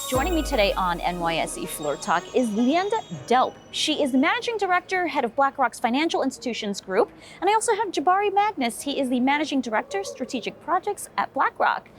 Joining me today on NYSE Floor Talk is Lyenda Delp. She is the Managing Director, Head of BlackRock's Financial Institutions Group. And I also have Jabari Magnus. He is the Managing Director, Strategic Projects at BlackRock.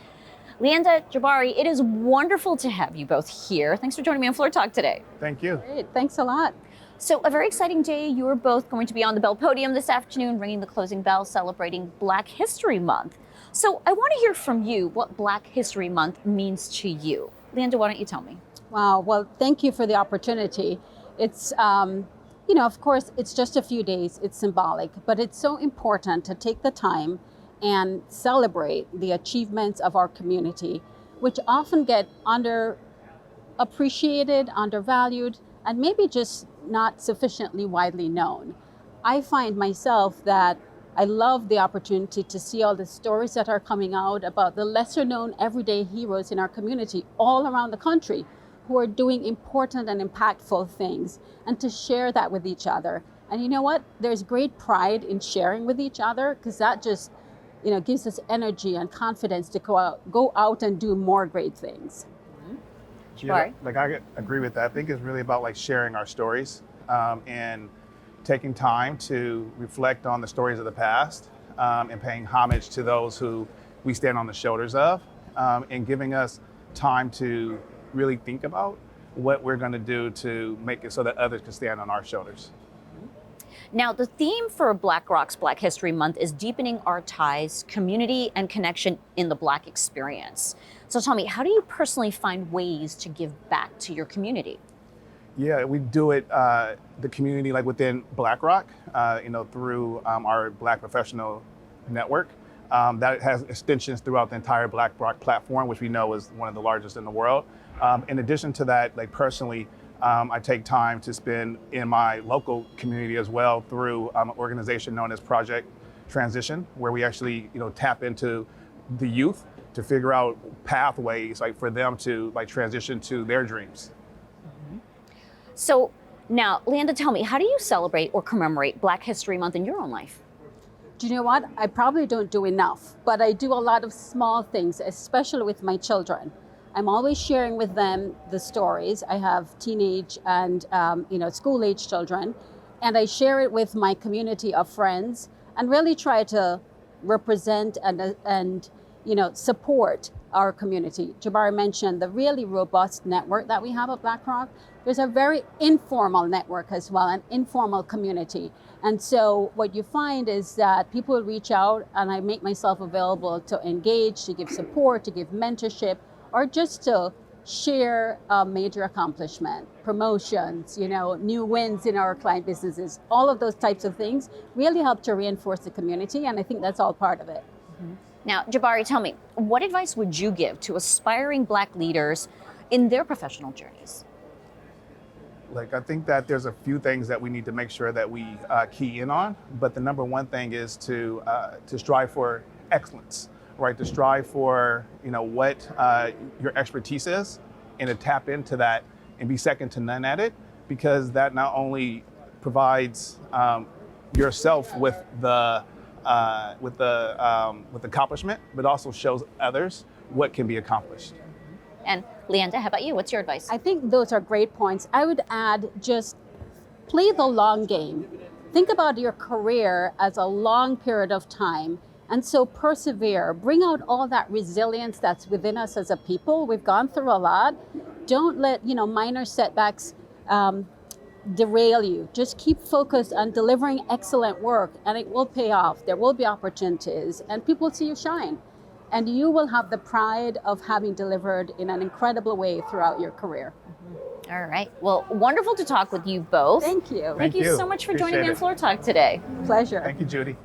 Lyenda, Jabari, it is wonderful to have you both here. Thanks for joining me on Floor Talk today. Thank you. Great, thanks a lot. So a very exciting day. You are both going to be on the Bell podium this afternoon, ringing the closing bell, celebrating Black History Month. So I want to hear from you what Black History Month means to you. Lyenda, why don't you tell me? Wow, well, thank you for the opportunity. It's, of course, it's just a few days, it's symbolic, but it's so important to take the time and celebrate the achievements of our community, which often get underappreciated, undervalued, and maybe just not sufficiently widely known. I find myself that I love the opportunity to see all the stories that are coming out about the lesser known everyday heroes in our community all around the country who are doing important and impactful things, and to share that with each other. And you know what? There's great pride in sharing with each other, because that just gives us energy and confidence to go out and do more great things. Yeah, I agree with that. I think it's really about sharing our stories and taking time to reflect on the stories of the past and paying homage to those who we stand on the shoulders of, and giving us time to really think about what we're going to do to make it so that others can stand on our shoulders. Now, the theme for BlackRock's Black History Month is deepening our ties, community, and connection in the Black experience. So tell me, how do you personally find ways to give back to your community? Yeah, we do it, the community within BlackRock, through our Black Professional Network. That has extensions throughout the entire BlackRock platform, which we know is one of the largest in the world. In addition to that, personally, I take time to spend in my local community as well through an organization known as Project Transition, where we actually tap into the youth to figure out pathways for them to transition to their dreams. Mm-hmm. So now, Lyenda, tell me, how do you celebrate or commemorate Black History Month in your own life? Do you know what? I probably don't do enough, but I do a lot of small things, especially with my children. I'm always sharing with them the stories. I have teenage and school-age children, and I share it with my community of friends and really try to represent and support our community. Jabari mentioned the really robust network that we have at BlackRock. There's a very informal network as well, an informal community. And so what you find is that people reach out, and I make myself available to engage, to give support, to give mentorship, or just to share a major accomplishment, promotions, new wins in our client businesses. All of those types of things really help to reinforce the community, and I think that's all part of it. Mm-hmm. Now, Jabari, tell me, what advice would you give to aspiring Black leaders in their professional journeys? I think that there's a few things that we need to make sure that we key in on, but the number one thing is to strive for excellence, right? To strive for what your expertise is, and to tap into that and be second to none at it, because that not only provides yourself with the accomplishment, but also shows others what can be accomplished. And Lyenda, how about you? What's your advice? I think those are great points. I would add, just play the long game. Think about your career as a long period of time. And so persevere, bring out all that resilience that's within us as a people. We've gone through a lot. Don't let minor setbacks derail you. Just keep focused on delivering excellent work, and it will pay off. There will be opportunities, and people will see you shine. And you will have the pride of having delivered in an incredible way throughout your career. Mm-hmm. All right. Well, wonderful to talk with you both. Thank you. Thank you so much for joining me on Floor Talk today. Pleasure. Thank you, Judy.